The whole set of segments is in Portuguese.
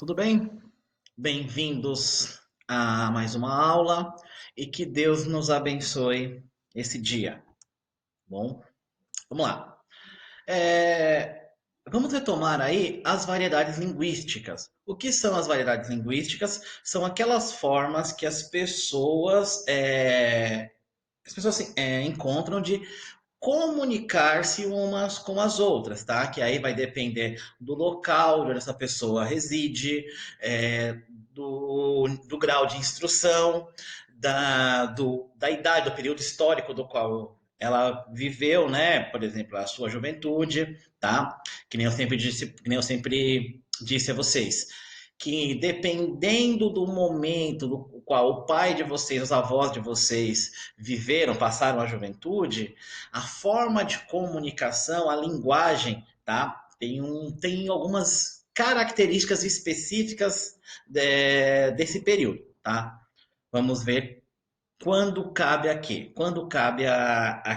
Tudo bem? Bem-vindos a mais uma aula e que Deus nos abençoe esse dia. Bom, vamos lá. Vamos retomar aí as variedades linguísticas. O que são as variedades linguísticas? São aquelas formas que as pessoas assim, encontram de comunicar-se umas com as outras, tá? Que aí vai depender do local onde essa pessoa reside, do grau de instrução, da idade, do período histórico do qual ela viveu, né? Por exemplo, a sua juventude, tá? Que nem eu sempre disse a vocês, que dependendo do momento do qual o pai de vocês, os avós de vocês viveram, passaram a juventude, a forma de comunicação, a linguagem, tá? Tem algumas características específicas desse período, tá? Vamos ver quando cabe a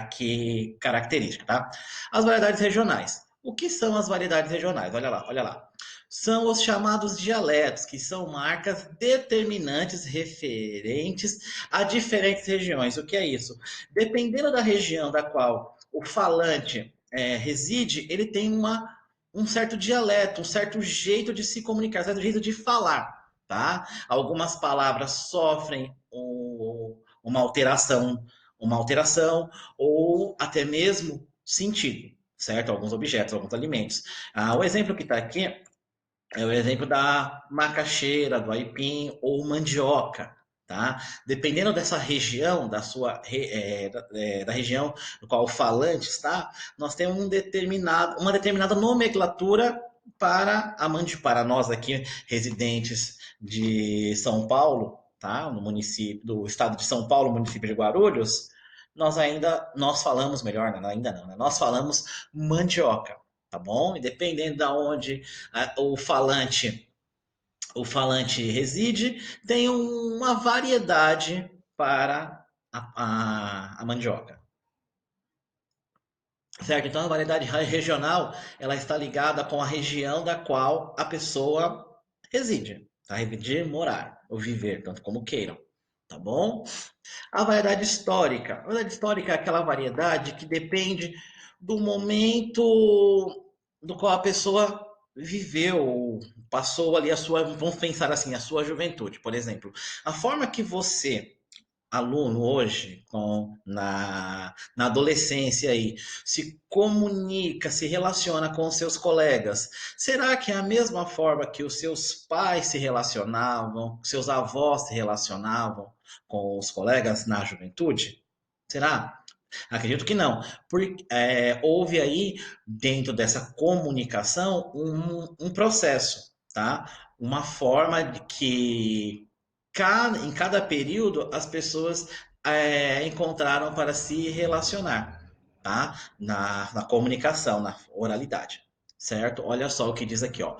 que característica, tá? As variedades regionais. O que são as variedades regionais? Olha lá, olha lá. São os chamados dialetos, que são marcas determinantes referentes a diferentes regiões. O que é isso? Dependendo da região da qual o falante reside, ele tem um certo dialeto, um certo jeito de se comunicar, um certo jeito de falar, tá? Algumas palavras sofrem uma alteração ou até mesmo sentido, certo? Alguns objetos, alguns alimentos. O exemplo que está aqui é o exemplo da macaxeira, do aipim ou mandioca, tá? Dependendo dessa região, da região no qual o falante está, nós temos uma determinada nomenclatura para nós aqui residentes de São Paulo, tá? No município do estado de São Paulo, município de Guarulhos, nós falamos melhor, né? Ainda não, né? Nós falamos mandioca, tá bom? E dependendo da onde o falante reside, tem uma variedade para a mandioca. Certo? Então, a variedade regional, ela está ligada com a região da qual a pessoa reside. Tá? Residir, morar, ou viver, tanto como queiram. Tá bom? A variedade histórica. A variedade histórica é aquela variedade que depende do momento do qual a pessoa viveu, passou ali vamos pensar assim, a sua juventude, por exemplo. A forma que você, aluno hoje, na adolescência aí, se comunica, se relaciona com os seus colegas, será que é a mesma forma que os seus pais se relacionavam, seus avós se relacionavam com os colegas na juventude? Será? Acredito que não. Houve aí, dentro dessa comunicação, um processo, tá? Uma forma de que em cada período as pessoas encontraram para se relacionar, tá? Na comunicação, na oralidade, certo? Olha só o que diz aqui, ó.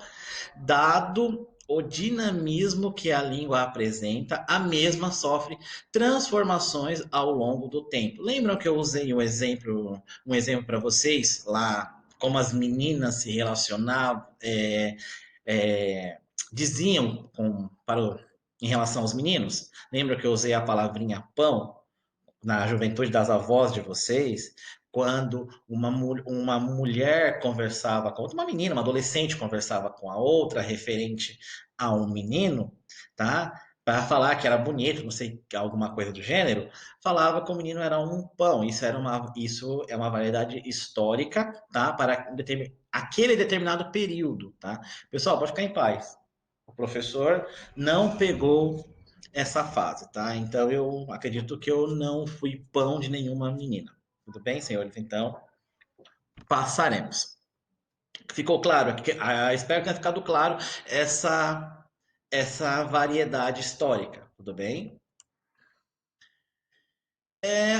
Dado o dinamismo que a língua apresenta, a mesma sofre transformações ao longo do tempo. Lembram que eu usei um exemplo para vocês lá, como as meninas se relacionavam, é, diziam em relação aos meninos? Lembra que eu usei a palavrinha pão na juventude das avós de vocês? Quando uma mulher conversava com outra, uma menina, uma adolescente conversava com a outra referente a um menino, tá? Para falar que era bonito, não sei, alguma coisa do gênero, falava que o menino era um pão. Isso é uma variedade histórica, tá? Para aquele determinado período, tá? Pessoal, pode ficar em paz. O professor não pegou essa fase, tá? Então eu acredito que eu não fui pão de nenhuma menina. Tudo bem, senhores? Então passaremos. Ficou claro? Espero que tenha ficado claro essa variedade histórica. Tudo bem?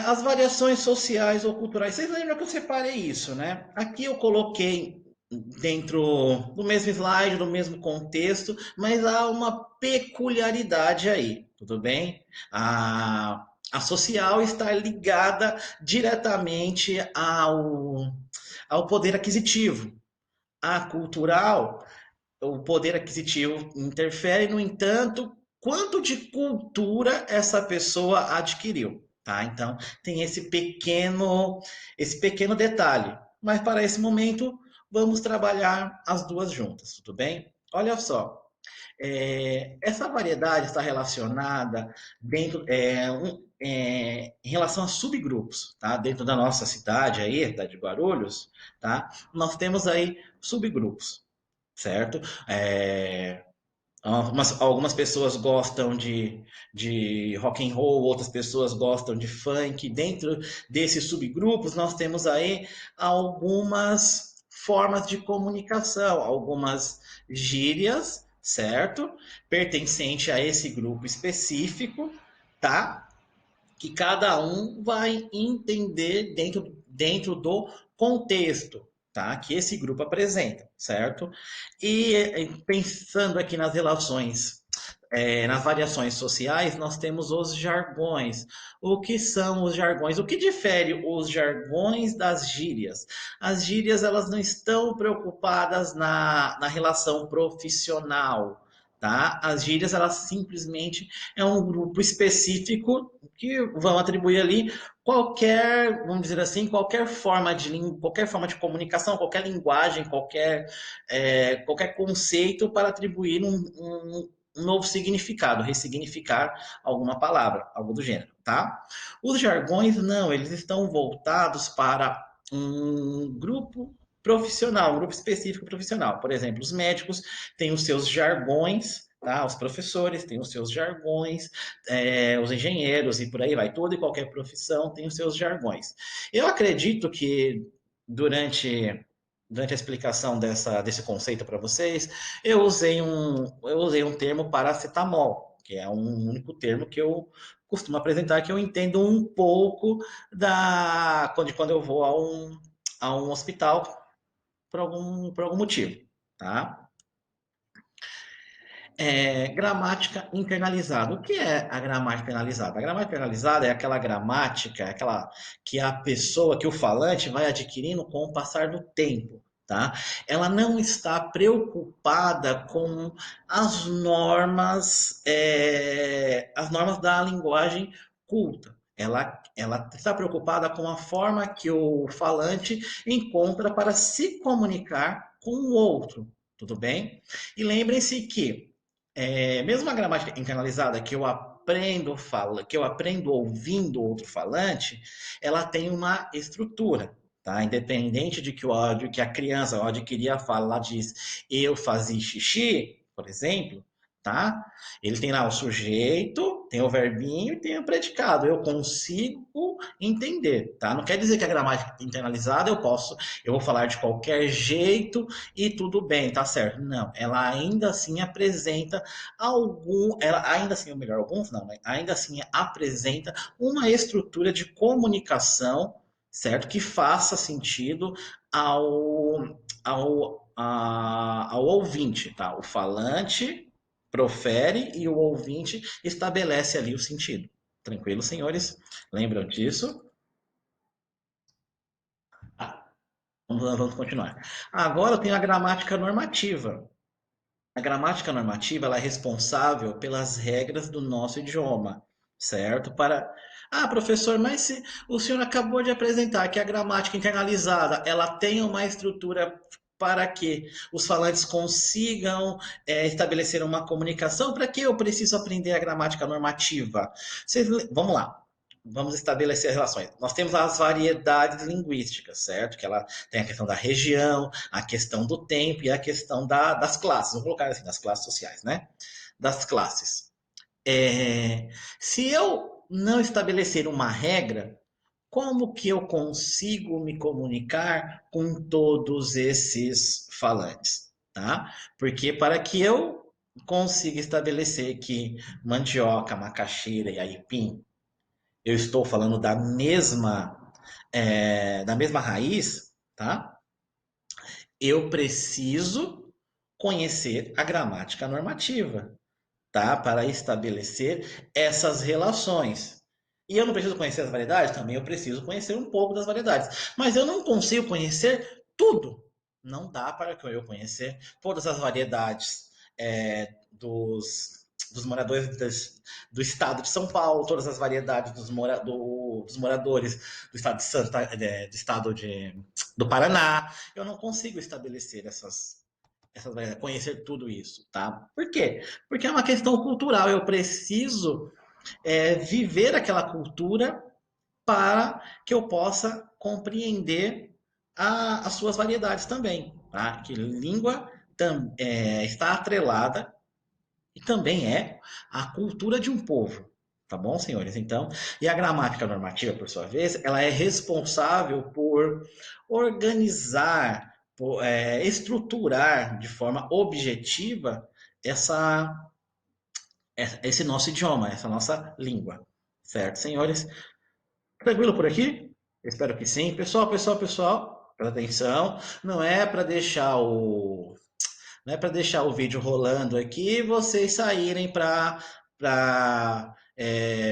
As variações sociais ou culturais. Vocês lembram que eu separei isso, né? Aqui eu coloquei dentro do mesmo slide, do mesmo contexto, mas há uma peculiaridade aí, tudo bem? A social está ligada diretamente ao poder aquisitivo. A cultural o poder aquisitivo interfere, no entanto, quanto de cultura essa pessoa adquiriu, tá? Então, tem esse pequeno detalhe. Mas para esse momento, vamos trabalhar as duas juntas, tudo bem? Olha só, essa variedade está relacionada em relação a subgrupos, tá? Dentro da nossa cidade aí, da de Guarulhos, tá? Nós temos aí subgrupos, certo? É, algumas pessoas gostam de rock and roll, outras pessoas gostam de funk. Dentro desses subgrupos, nós temos aí algumas formas de comunicação, algumas gírias, certo? Pertencente a esse grupo específico, tá? Que cada um vai entender dentro do contexto, tá? Que esse grupo apresenta, certo? E pensando aqui nas relações, nas variações sociais, nós temos os jargões. O que são os jargões? O que difere os jargões das gírias? As gírias, elas não estão preocupadas na relação profissional, tá? As gírias, elas simplesmente é um grupo específico que vão atribuir ali qualquer, vamos dizer assim, qualquer forma de comunicação, qualquer linguagem, qualquer conceito para atribuir um novo significado, ressignificar alguma palavra, algo do gênero, tá? Os jargões não, eles estão voltados para um grupo profissional, um grupo específico profissional. Por exemplo, os médicos têm os seus jargões, tá? Os professores têm os seus jargões, os engenheiros e por aí vai. Toda e qualquer profissão tem os seus jargões. Eu acredito que durante durante a explicação desse conceito para vocês, eu usei um termo paracetamol, que é um único termo que eu costumo apresentar, que eu entendo um pouco quando eu vou a um hospital por algum motivo, tá? Gramática internalizada. O que é a gramática internalizada? A gramática internalizada é aquela gramática, aquela que a pessoa, que o falante vai adquirindo com o passar do tempo, tá? Ela não está preocupada com as normas da linguagem culta. Ela está preocupada com a forma que o falante encontra para se comunicar com o outro, tudo bem? E lembrem-se que mesmo a gramática internalizada que eu aprendo ouvindo outro falante, ela tem uma estrutura, tá? Independente de que a criança, ao adquirir a fala, ela diz eu fazia xixi, por exemplo, tá? Ele tem lá o sujeito, tem o verbinho e tem o predicado. Eu consigo entender, tá? Não quer dizer que a gramática internalizada eu vou falar de qualquer jeito e tudo bem, tá certo? Não, ela ainda assim apresenta ela ainda assim, ou melhor, alguns não, né? Ainda assim apresenta uma estrutura de comunicação, certo? Que faça sentido ao ouvinte, tá? O falante profere e o ouvinte estabelece ali o sentido. Tranquilo, senhores? Lembram disso? Ah, vamos continuar. Agora tem a gramática normativa. A gramática normativa ela é responsável pelas regras do nosso idioma, certo? Professor, mas se o senhor acabou de apresentar que a gramática internalizada ela tem uma estrutura para que os falantes consigam estabelecer uma comunicação, para que eu preciso aprender a gramática normativa? Vamos lá. Vamos estabelecer as relações. Nós temos as variedades linguísticas, certo? Que ela tem a questão da região, a questão do tempo e a questão das classes. Vamos colocar assim, das classes sociais, né? Das classes. Se eu não estabelecer uma regra, como que eu consigo me comunicar com todos esses falantes, tá? Porque para que eu consiga estabelecer que mandioca, macaxeira e aipim, eu estou falando da mesma raiz, tá? Eu preciso conhecer a gramática normativa, tá? Para estabelecer essas relações. E eu não preciso conhecer as variedades? Também eu preciso conhecer um pouco das variedades. Mas eu não consigo conhecer tudo. Não dá para eu conhecer todas as variedades dos moradores do estado de São Paulo, todas as variedades dos moradores do estado de do estado do Paraná. Eu não consigo estabelecer essas variedades, conhecer tudo isso, tá? Por quê? Porque é uma questão cultural. Eu preciso viver aquela cultura para que eu possa compreender as suas variedades também, tá? Que língua está atrelada e também é a cultura de um povo, tá bom, senhores? Então, e a gramática normativa, por sua vez, ela é responsável por organizar, por estruturar de forma objetiva essa, esse nosso idioma, essa nossa língua, certo, senhores? Tranquilo por aqui? Espero que sim. Pessoal, presta atenção. Não é para deixar o vídeo rolando aqui e vocês saírem para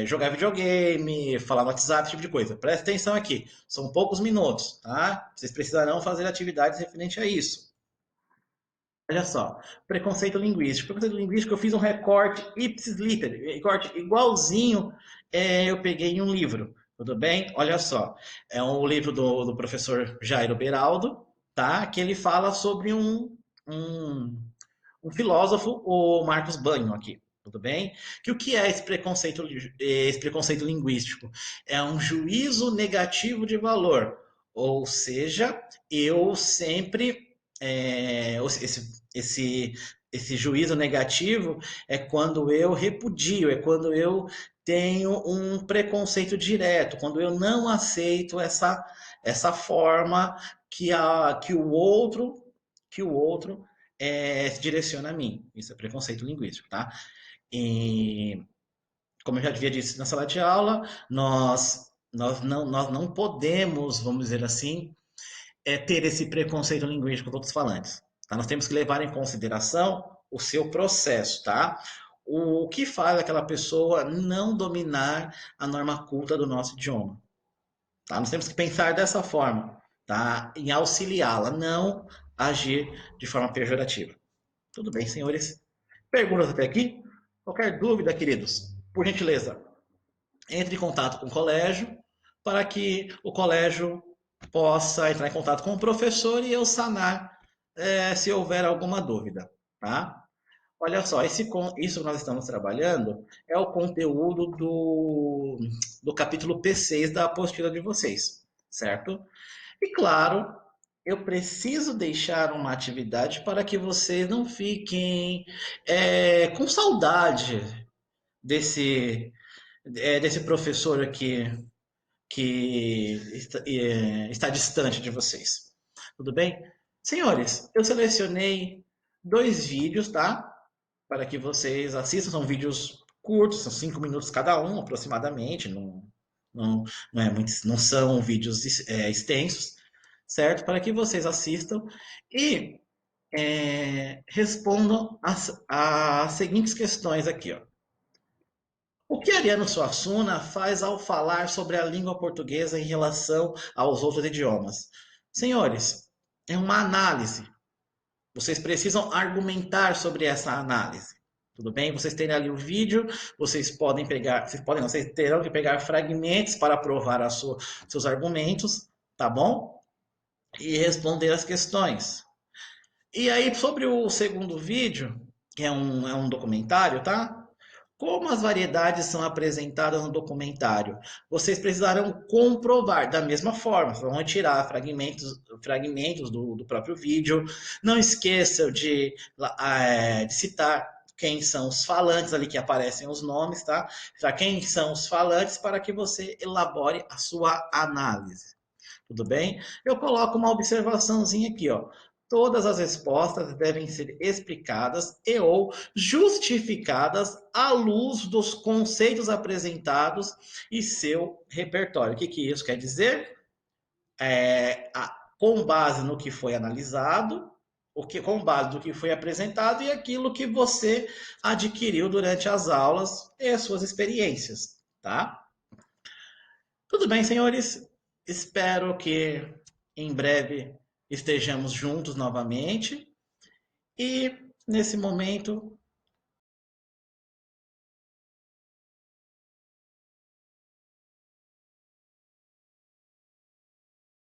jogar videogame, falar no WhatsApp, esse tipo de coisa. Presta atenção aqui. São poucos minutos, tá? Vocês precisarão fazer atividades referentes a isso. Olha só, preconceito linguístico. Preconceito linguístico, eu fiz um recorte ipsis literis, recorte igualzinho eu peguei em um livro, tudo bem? Olha só, é um livro do professor Jairo Beraldo, tá? Que ele fala sobre um, um filósofo, o Marcos Banho aqui, tudo bem? Que o que é esse preconceito linguístico? É um juízo negativo de valor, ou seja, eu sempre esse juízo negativo é quando eu repudio, é quando eu tenho um preconceito direto, quando eu não aceito essa forma que o outro se direciona a mim. Isso é preconceito linguístico, tá? E como eu já havia dito na sala de aula, nós não podemos, vamos dizer assim, ter esse preconceito linguístico com outros falantes. Tá? Nós temos que levar em consideração o seu processo, tá? O que faz aquela pessoa não dominar a norma culta do nosso idioma. Tá? Nós temos que pensar dessa forma, tá? Em auxiliá-la, não agir de forma pejorativa. Tudo bem, senhores? Perguntas até aqui? Qualquer dúvida, queridos, por gentileza, entre em contato com o colégio para que o colégio possa entrar em contato com o professor e eu sanar se houver alguma dúvida, tá? Olha só, isso que nós estamos trabalhando é o conteúdo do capítulo P6 da apostila de vocês, certo? E claro, eu preciso deixar uma atividade para que vocês não fiquem com saudade desse, desse professor aqui que está distante de vocês. Tudo bem? Senhores, eu selecionei dois vídeos, tá? Para que vocês assistam. São vídeos curtos, são 5 minutos cada um, aproximadamente. Não, não são vídeos extensos, certo? Para que vocês assistam e respondam as seguintes questões aqui, ó. O que Ariano Suassuna faz ao falar sobre a língua portuguesa em relação aos outros idiomas? Senhores, é uma análise. Vocês precisam argumentar sobre essa análise. Tudo bem? Vocês têm ali o vídeo, vocês terão que pegar fragmentos para provar seus argumentos, tá bom? E responder as questões. E aí, sobre o segundo vídeo, que é um documentário, tá? Como as variedades são apresentadas no documentário? Vocês precisarão comprovar da mesma forma. Vão retirar fragmentos do próprio vídeo. Não esqueçam de citar quem são os falantes ali que aparecem os nomes, tá? Já quem são os falantes para que você elabore a sua análise. Tudo bem? Eu coloco uma observaçãozinha aqui, ó. Todas as respostas devem ser explicadas e ou justificadas à luz dos conceitos apresentados e seu repertório. O que isso quer dizer? Com base no que foi analisado, com base no que foi apresentado e aquilo que você adquiriu durante as aulas e as suas experiências, tá? Tudo bem, senhores? Espero que em breve estejamos juntos novamente e nesse momento